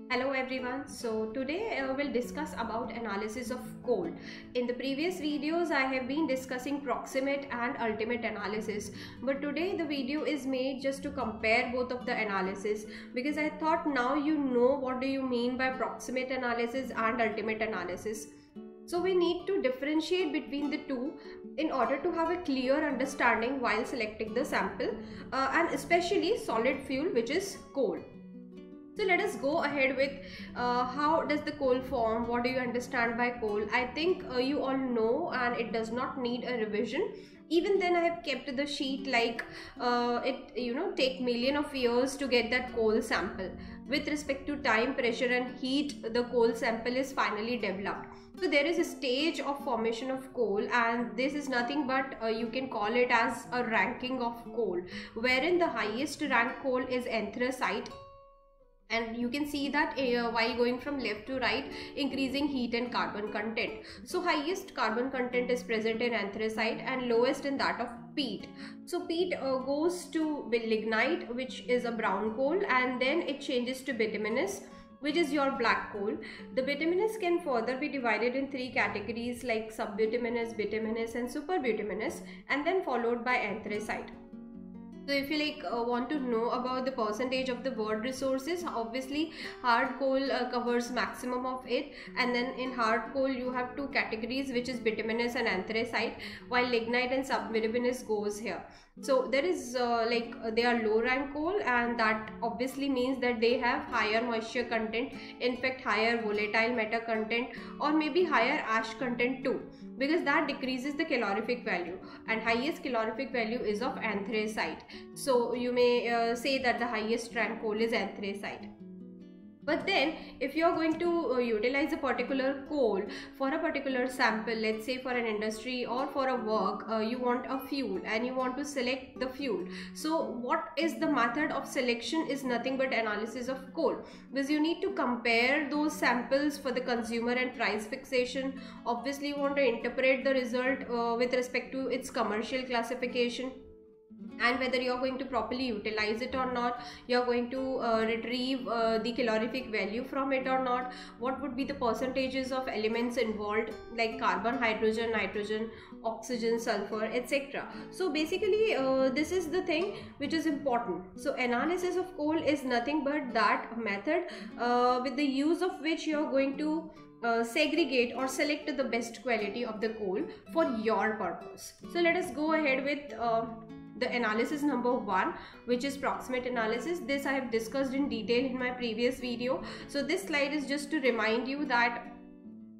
Hello everyone. So today we'll discuss about analysis of coal. In the previous videos I have been discussing proximate and ultimate analysis, but today the video is made just to compare both of the analysis, because I thought now you know what do you mean by proximate analysis and ultimate analysis. So we need to differentiate between the two in order to have a clear understanding while selecting the sample and especially solid fuel, which is coal. So let us go ahead with how does the coal form, what do you understand by coal. I think you all know and it does not need a revision. Even then I have kept the sheet like it take million of years to get that coal sample. With respect to time, pressure and heat, the coal sample is finally developed. So there is a stage of formation of coal, and this is nothing but you can call it as a ranking of coal, wherein the highest rank coal is anthracite. And you can see that while going from left to right, increasing heat and carbon content. So highest carbon content is present in anthracite and lowest in that of peat. So peat goes to lignite, which is a brown coal, and then it changes to bituminous, which is your black coal. The bituminous can further be divided in three categories like subbituminous, bituminous and superbituminous, and then followed by anthracite. So if you want to know about the percentage of the world resources, obviously hard coal covers maximum of it, and then in hard coal you have two categories, which is bituminous and anthracite, while lignite and subbituminous goes here. So there is they are low rank coal, and that obviously means that they have higher moisture content, in fact higher volatile matter content, or maybe higher ash content too, because that decreases the calorific value, and highest calorific value is of anthracite. So you may say that the highest rank coal is anthracite. But then if you are going to utilize a particular coal for a particular sample, let's say for an industry or for a work, you want a fuel and you want to select the fuel. So what is the method of selection is nothing but analysis of coal, because you need to compare those samples for the consumer and price fixation. Obviously you want to interpret the result with respect to its commercial classification, and whether you're going to properly utilize it or not, you're going to retrieve the calorific value from it or not, what would be the percentages of elements involved like carbon, hydrogen, nitrogen, oxygen, sulfur, etc. So basically this is the thing which is important. So analysis of coal is nothing but that method with the use of which you're going to segregate or select the best quality of the coal for your purpose. So let us go ahead with the analysis number 1, which is proximate analysis. This I have discussed in detail in my previous video. So this slide is just to remind you that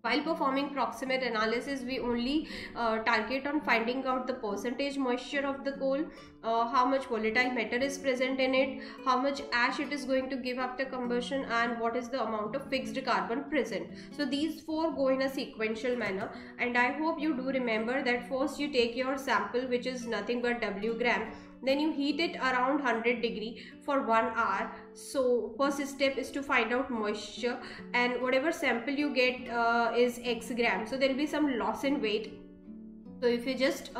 while performing proximate analysis, we only target on finding out the percentage moisture of the coal, how much volatile matter is present in it, how much ash it is going to give after combustion, and what is the amount of fixed carbon present. So these four go in a sequential manner, and I hope you do remember that first you take your sample, which is nothing but W gram. Then you heat it around 100 degree for 1 hour. So first step is to find out moisture, and whatever sample you get is X gram. So there will be some loss in weight. So if you just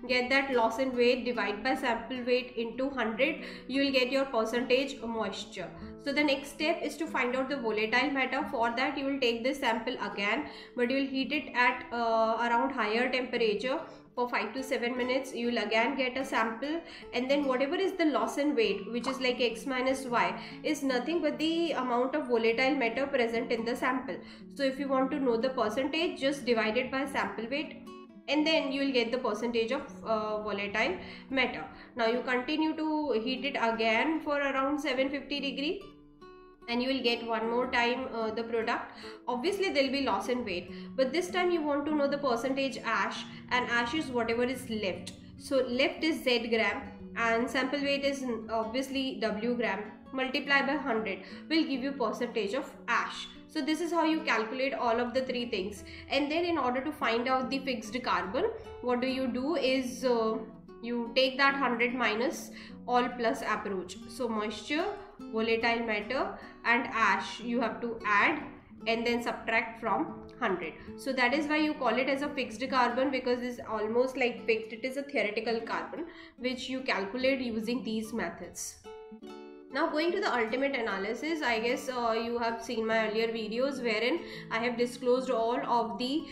get that loss in weight, divide by sample weight into 100, you will get your percentage moisture. So the next step is to find out the volatile matter. For that you will take this sample again, but you will heat it at around higher temperature for 5 to 7 minutes. You will again get a sample, and then whatever is the loss in weight, which is like X minus Y, is nothing but the amount of volatile matter present in the sample. So if you want to know the percentage, just divide it by sample weight, and then you will get the percentage of volatile matter. Now you continue to heat it again for around 750 degree, and you will get one more time the product. Obviously there will be loss in weight, but this time you want to know the percentage ash, and ash is whatever is left. So left is Z gram, and sample weight is obviously W gram. Multiply by 100 will give you percentage of ash. So this is how you calculate all of the three things. And then in order to find out the fixed carbon, what do is you take that 100 minus all plus approach. So moisture, volatile matter and ash you have to add and then subtract from 100. So that is why you call it as a fixed carbon, because it's almost like fixed. It is a theoretical carbon which you calculate using these methods. Now going to the ultimate analysis, I guess you have seen my earlier videos wherein I have disclosed all of the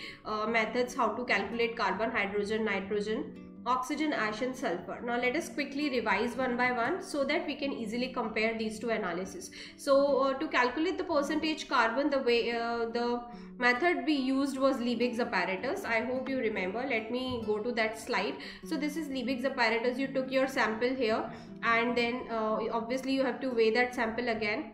methods how to calculate carbon, hydrogen, nitrogen, oxygen, ash and sulfur. Now let us quickly revise one by one so that we can easily compare these two analysis. So to calculate the percentage carbon, the way the method we used was Liebig's apparatus. I hope you remember. Let me go to that slide. So this is Liebig's apparatus. You took your sample here and then obviously you have to weigh that sample again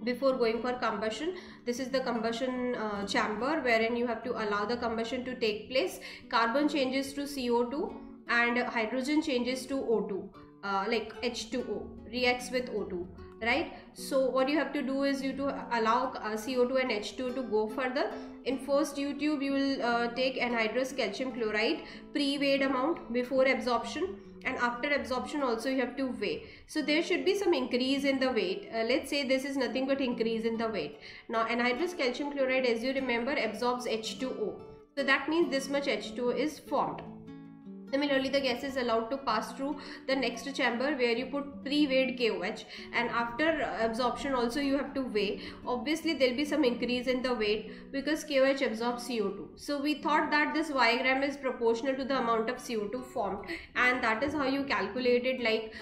before going for combustion. This is the combustion chamber wherein you have to allow the combustion to take place. Carbon changes to CO2 and hydrogen changes to O2, like H2O, reacts with O2, right? So what you have to do is you to allow CO2 and H2 to go further. In first tube you will take anhydrous calcium chloride pre-weighed amount before absorption, and after absorption also you have to weigh. So there should be some increase in the weight. Let's say this is nothing but increase in the weight. Now anhydrous calcium chloride, as you remember, absorbs H2O. So that means this much H2O is formed. Similarly, the gas is allowed to pass through the next chamber where you put pre-weighed KOH, and after absorption also you have to weigh. Obviously there will be some increase in the weight because KOH absorbs CO2. So we thought that this Y-gram is proportional to the amount of CO2 formed, and that is how you calculate it, like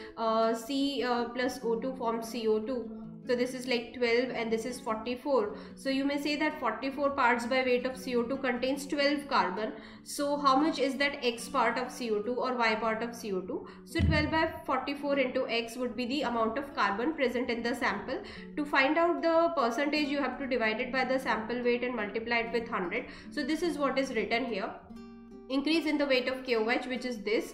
C plus O2 forms CO2. So this is like 12 and this is 44. So you may say that 44 parts by weight of CO2 contains 12 carbon. So how much is that X part of CO2 or Y part of CO2? So 12 by 44 into X would be the amount of carbon present in the sample. To find out the percentage, you have to divide it by the sample weight and multiply it with 100. So this is what is written here. Increase in the weight of KOH, which is this,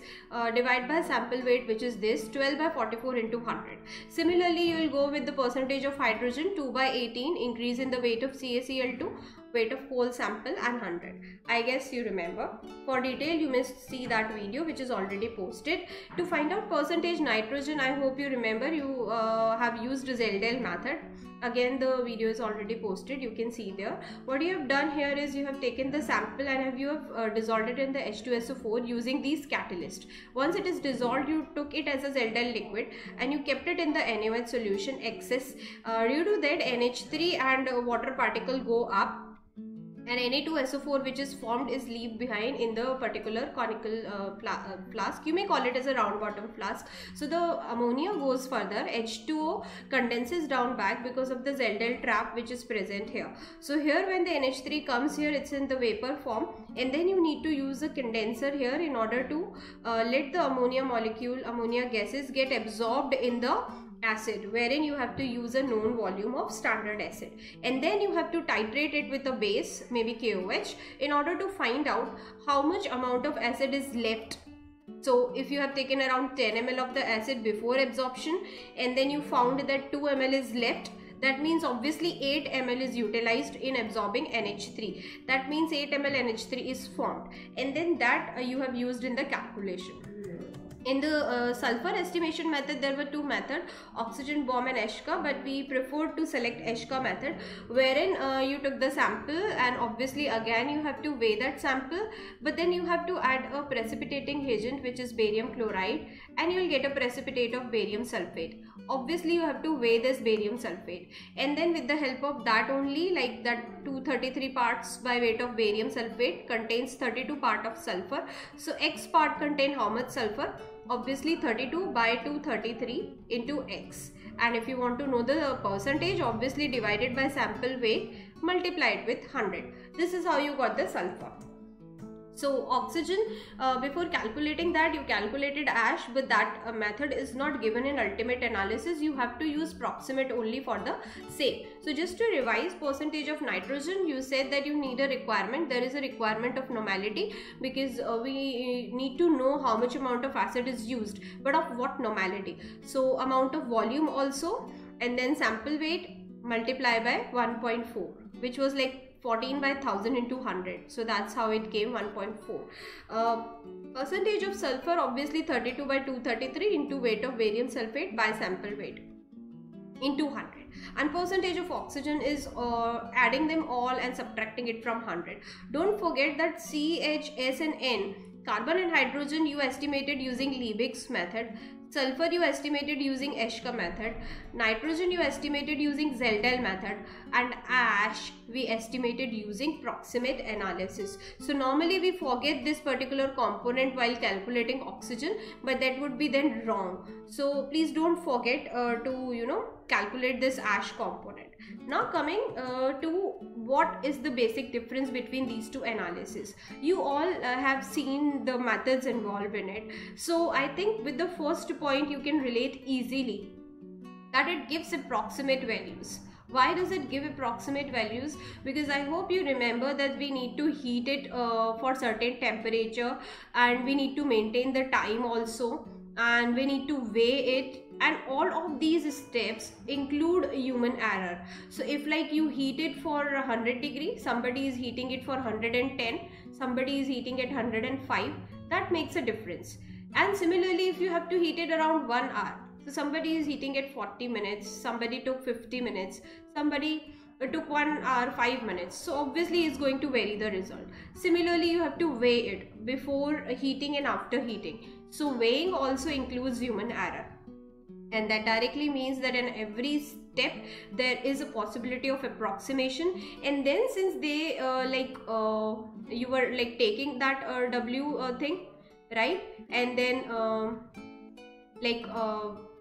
divide by sample weight, which is this, 12 by 44 into 100. Similarly, you will go with the percentage of hydrogen, 2 by 18, increase in the weight of CaCl2, weight of whole sample and 100. I guess you remember. For detail, you must see that video which is already posted. To find out percentage nitrogen, I hope you remember you have used Zeldel method. Again, the video is already posted, you can see there. What you have done here is you have taken the sample and you have dissolved it in the H2SO4 using these catalysts. Once it is dissolved, you took it as a Zeldel liquid and you kept it in the NaOH solution excess. Due to that, NH3 and water particle go up, and Na2SO4 which is formed is leave behind in the particular conical flask. You may call it as a round bottom flask. So the ammonia goes further, H2O condenses down back because of the Zeldel trap which is present here. So here when the NH3 comes here, it's in the vapor form, and then you need to use a condenser here in order to let the ammonia molecule, ammonia gases get absorbed in the acid, wherein you have to use a known volume of standard acid, and then you have to titrate it with a base, maybe KOH, in order to find out how much amount of acid is left. So if you have taken around 10 ml of the acid before absorption and then you found that 2 ml is left, that means obviously 8 ml is utilized in absorbing NH3. That means 8 ml NH3 is formed, and then that you have used in the calculation. In the sulfur estimation method, there were two methods, oxygen bomb and Eshka, but we preferred to select Eshka method, wherein you took the sample and obviously again you have to weigh that sample, but then you have to add a precipitating agent which is barium chloride, and you will get a precipitate of barium sulfate. Obviously you have to weigh this barium sulfate, and then with the help of that only, like that 233 parts by weight of barium sulfate contains 32 part of sulfur. So X part contain how much sulfur? Obviously 32 by 233 into X, and if you want to know the percentage, obviously divided by sample weight, multiply it with 100. This is how you got the sulfur. So oxygen, before calculating that, you calculated ash, but that method is not given in ultimate analysis. You have to use proximate only for the same. So just to revise, percentage of nitrogen, you said that you need a requirement. There is a requirement of normality, because we need to know how much amount of acid is used, but of what normality. So amount of volume also, and then sample weight multiply by 1.4, which was like 14 by 1000 into 100. So that's how it came 1.4. Percentage of sulfur, obviously 32 by 233 into weight of barium sulfate by sample weight into 100. And percentage of oxygen is adding them all and subtracting it from 100. Don't forget that C, H, S and N, carbon and hydrogen, you estimated using Liebig's method. sulfur you estimated using Eshka method, nitrogen you estimated using Zeldel method, and ash we estimated using proximate analysis. So normally we forget this particular component while calculating oxygen, but that would be then wrong. So please don't forget to calculate this ash component. Now coming to what is the basic difference between these two analyses. You all have seen the methods involved in it. So I think with the first point you can relate easily that it gives approximate values. Why does it give approximate values? Because I hope you remember that we need to heat it for certain temperature, and we need to maintain the time also, and we need to weigh it, and all of these steps include human error. So if like you heat it for 100 degrees, somebody is heating it for 110, somebody is heating it 105, that makes a difference. And similarly, if you have to heat it around 1 hour, so somebody is heating it 40 minutes, somebody took 50 minutes, somebody took 1 hour 5 minutes, so obviously it's going to vary the result. Similarly, you have to weigh it before heating and after heating, so weighing also includes human error, and that directly means that in every step there is a possibility of approximation. And then since they you were like taking that W thing, right, and then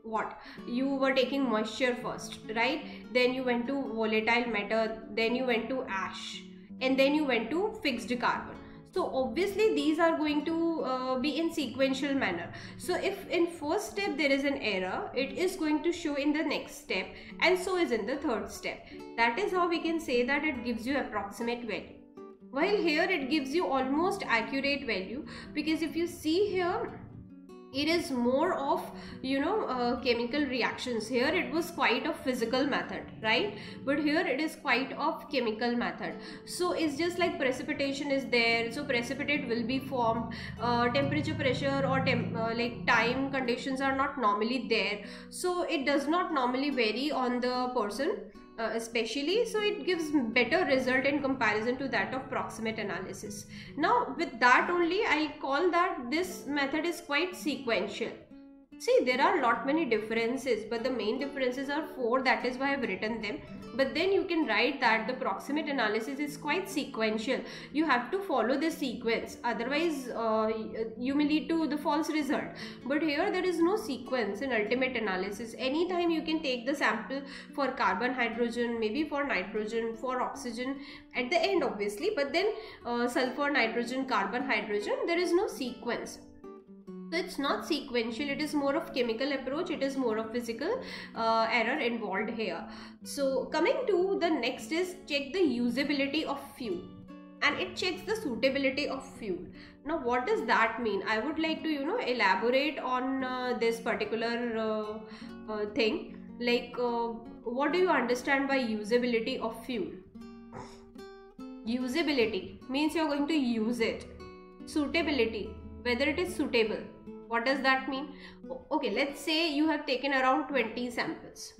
what you were taking moisture first, right, then you went to volatile matter, then you went to ash, and then you went to fixed carbon. So obviously these are going to be in sequential manner. So if in first step there is an error, it is going to show in the next step, and so is in the third step. That is how we can say that it gives you approximate value. While here it gives you almost accurate value, because if you see here, it is more of chemical reactions. Here it was quite a physical method, right, but here it is quite of chemical method. So it's just like precipitation is there, so precipitate will be formed, temperature, pressure, or time conditions are not normally there, so it does not normally vary on the person especially, so it gives better result in comparison to that of proximate analysis. Now with that only I call that this method is quite sequential. See, there are lot many differences, but the main differences are 4, that is why I've written them. But then you can write that the proximate analysis is quite sequential. You have to follow this sequence, otherwise you may lead to the false result. But here there is no sequence in ultimate analysis. Anytime you can take the sample for carbon, hydrogen, maybe for nitrogen, for oxygen at the end obviously, but then sulfur, nitrogen, carbon, hydrogen, there is no sequence. So it's not sequential, it is more of chemical approach, it is more of physical error involved here. So coming to the next is check the usability of fuel, and it checks the suitability of fuel. Now what does that mean? I would like to elaborate on this particular thing, like what do you understand by usability of fuel? Usability means you're going to use it. Suitability, whether it is suitable. What does that mean? Okay, let's say you have taken around 20 samples,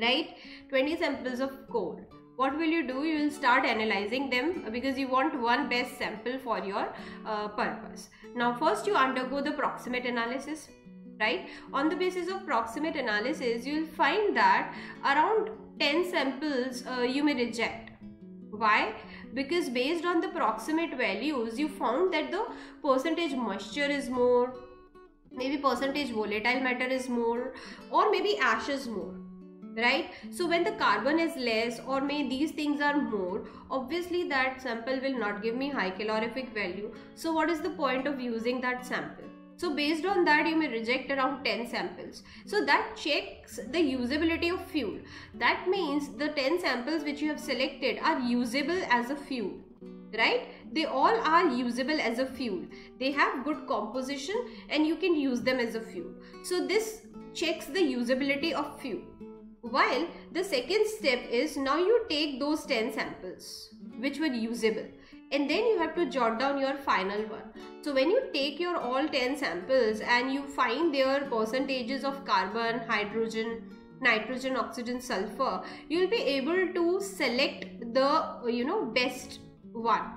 right? 20 samples of coal. What will you do? You will start analyzing them because you want one best sample for your purpose. Now first you undergo the proximate analysis, right? On the basis of proximate analysis, you will find that around 10 samples you may reject. Why? Because based on the proximate values, you found that the percentage moisture is more, maybe percentage volatile matter is more, or maybe ash is more, right? So when the carbon is less, or may these things are more, obviously that sample will not give me high calorific value. So what is the point of using that sample? So based on that you may reject around 10 samples. So that checks the usability of fuel. That means the 10 samples which you have selected are usable as a fuel, right? They all are usable as a fuel. They have good composition and you can use them as a fuel. So this checks the usability of fuel. While the second step is, now you take those 10 samples which were usable, and then you have to jot down your final one. So when you take your all 10 samples and you find their percentages of carbon, hydrogen, nitrogen, oxygen, sulfur, you will be able to select the best one,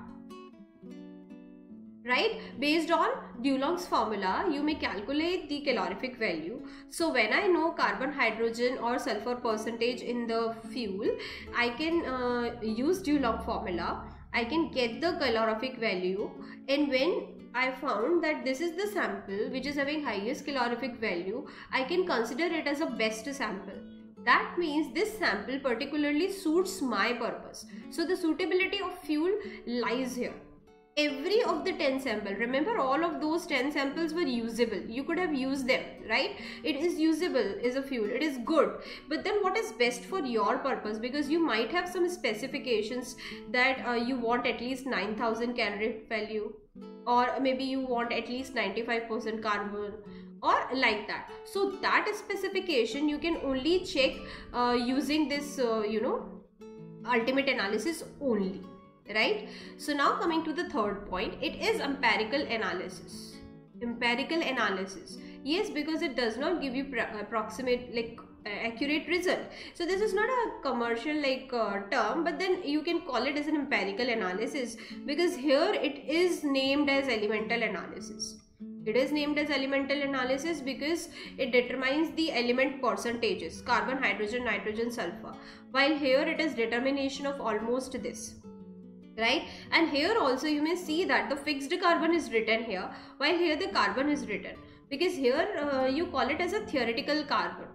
right? Based on Dulong's formula, you may calculate the calorific value. So when I know carbon, hydrogen or sulfur percentage in the fuel, I can use Dulong formula. I can get the calorific value, and when I found that this is the sample which is having highest calorific value, I can consider it as a best sample. That means this sample particularly suits my purpose. So the suitability of fuel lies here. Every of the 10 samples, remember all of those 10 samples were usable. You could have used them, right? It is usable as a fuel, it is good. But then what is best for your purpose? Because you might have some specifications that you want at least 9,000 calorific value, or maybe you want at least 95% carbon, or like that. So that specification you can only check using this ultimate analysis only, right? So now coming to the third point, it is empirical analysis. Empirical analysis, yes, because it does not give you approximate, like accurate result. So this is not a commercial term, but then you can call it as an empirical analysis, because here it is named as elemental analysis. It is named as elemental analysis because it determines the element percentages: carbon, hydrogen, nitrogen, sulfur, while here it is determination of almost this, right? And here also you may see that the fixed carbon is written here, while here the carbon is written, because here you call it as a theoretical carbon.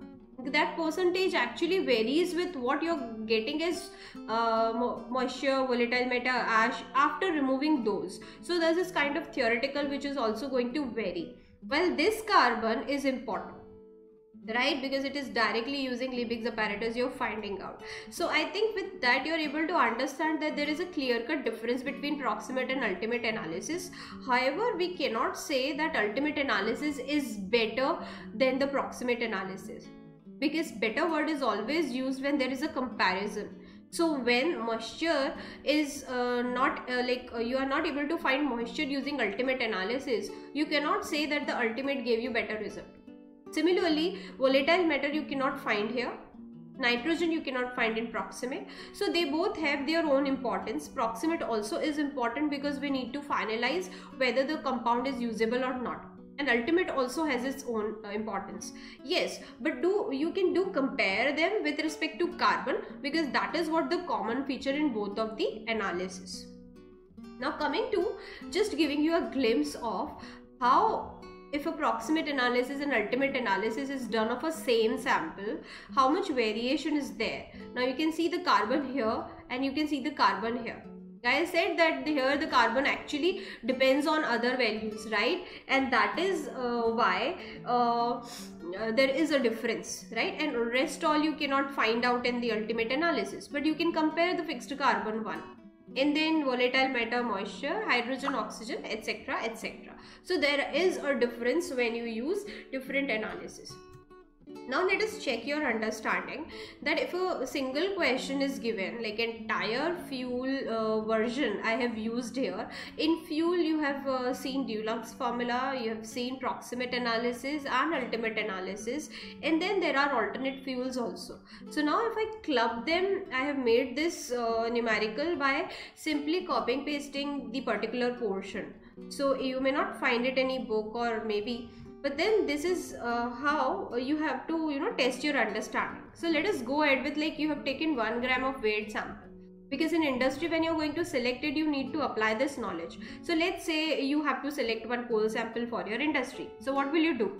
That percentage actually varies with what you're getting as moisture, volatile matter, ash after removing those. So there's this kind of theoretical which is also going to vary. Well, this carbon is important, right? Because it is directly using Liebig's apparatus you're finding out. So I think with that you're able to understand that there is a clear-cut difference between proximate and ultimate analysis. However, we cannot say that ultimate analysis is better than the proximate analysis, because better word is always used when there is a comparison. So when moisture is you are not able to find moisture using ultimate analysis, you cannot say that the ultimate gave you better result. Similarly, volatile matter you cannot find here, nitrogen you cannot find in proximate. So they both have their own importance. Proximate also is important because we need to finalize whether the compound is usable or not, and ultimate also has its own importance. Yes, but you can compare them with respect to carbon, because that is what the common feature in both of the analysis. Now coming to just giving you a glimpse of how, if a proximate analysis and ultimate analysis is done of a same sample, how much variation is there. Now you can see the carbon here and you can see the carbon here. I said that here the carbon actually depends on other values, right? And that is why there is a difference, right? And rest all you cannot find out in the ultimate analysis, but you can compare the fixed carbon one, and then volatile matter, moisture, hydrogen, oxygen, etc, etc. So there is a difference when you use different analysis. Now let us check your understanding that if a single question is given, like entire fuel version I have used here. In fuel you have seen Dulong's formula, you have seen proximate analysis and ultimate analysis, and then there are alternate fuels also. So now if I club them, I have made this numerical by simply copying pasting the particular portion. So you may not find it in any book or maybe, but then this is how you have to test your understanding. So let us go ahead with, like, you have taken 1 gram of weight sample, because in industry when you're going to select it, you need to apply this knowledge. So let's say you have to select one coal sample for your industry. So what will you do?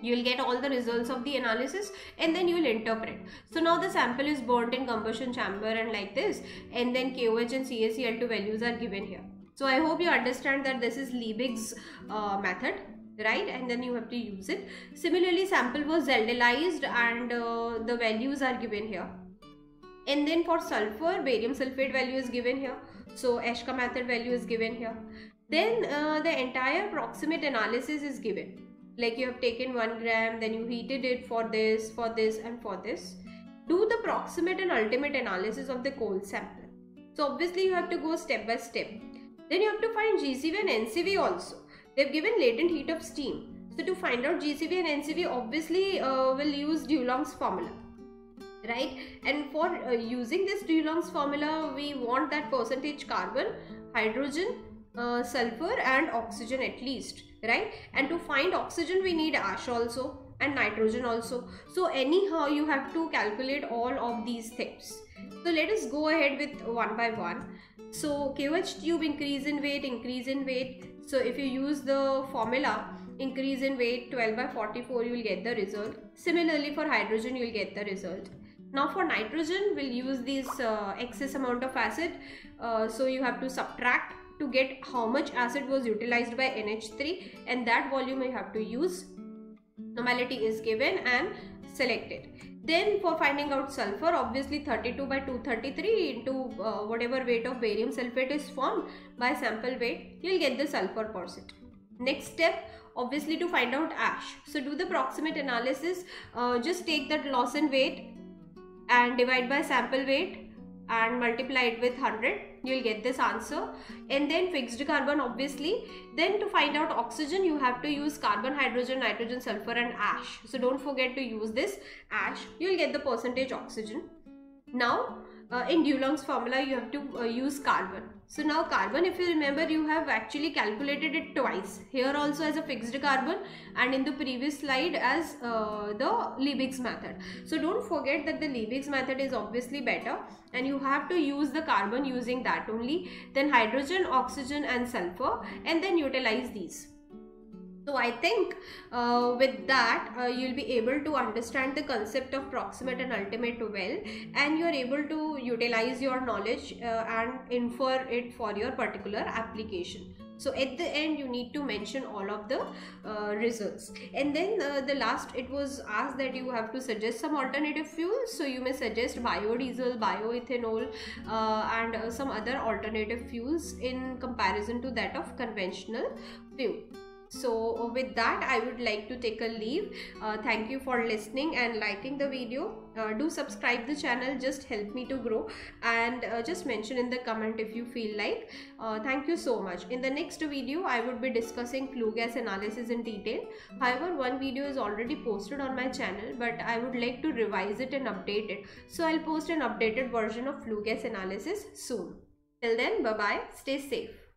You will get all the results of the analysis and then you will interpret. So now the sample is burnt in combustion chamber and like this, and then KOH and CaCl2 values are given here. So I hope you understand that this is Liebig's method, right? And then you have to use it. Similarly, sample was Zeldalized and the values are given here. And then for sulfur, barium sulfate value is given here. So Eshka method value is given here. Then the entire proximate analysis is given. Like you have taken 1 gram, then you heated it for this, and for this. Do the proximate and ultimate analysis of the coal sample. So obviously you have to go step by step. Then you have to find GCV and NCV also. They've given latent heat of steam. So to find out GCV and NCV, obviously we'll use Dulong's formula, right? And for using this Dulong's formula, we want that percentage carbon, hydrogen, sulfur and oxygen at least, right? And to find oxygen we need ash also and nitrogen also. So anyhow you have to calculate all of these things. So let us go ahead with one by one. So KOH tube increase in weight. So if you use the formula increase in weight 12 by 44, you will get the result. Similarly for hydrogen you will get the result. Now for nitrogen we'll use this excess amount of acid. So you have to subtract to get how much acid was utilized by NH3, and that volume you have to use. Normality is given and selected. Then for finding out sulfur, obviously 32 by 233 into whatever weight of barium sulfate is formed by sample weight, you'll get the sulfur percent. Next step, obviously to find out ash. So do the proximate analysis, just take that loss in weight and divide by sample weight and multiply it with 100, you'll get this answer. And then fixed carbon, obviously. Then to find out oxygen you have to use carbon, hydrogen, nitrogen, sulfur and ash. So don't forget to use this ash, you'll get the percentage oxygen. Now in Dulong's formula you have to use carbon. So now carbon, if you remember, you have actually calculated it twice, here also as a fixed carbon and in the previous slide as the Liebig's method. So don't forget that the Liebig's method is obviously better and you have to use the carbon using that only, then hydrogen, oxygen and sulfur, and then utilize these. So I think with that you'll be able to understand the concept of proximate and ultimate well, and you are able to utilize your knowledge and infer it for your particular application. So at the end you need to mention all of the results, and then the last, it was asked that you have to suggest some alternative fuels. So you may suggest biodiesel, bioethanol and some other alternative fuels in comparison to that of conventional fuel. So with that I would like to take a leave. Thank you for listening and liking the video. Do subscribe the channel, just help me to grow, and just mention in the comment if you feel like. Thank you so much. In the next video I would be discussing flue gas analysis in detail. However, one video is already posted on my channel, but I would like to revise it and update it. So I'll post an updated version of flue gas analysis soon. Till then, bye bye, stay safe.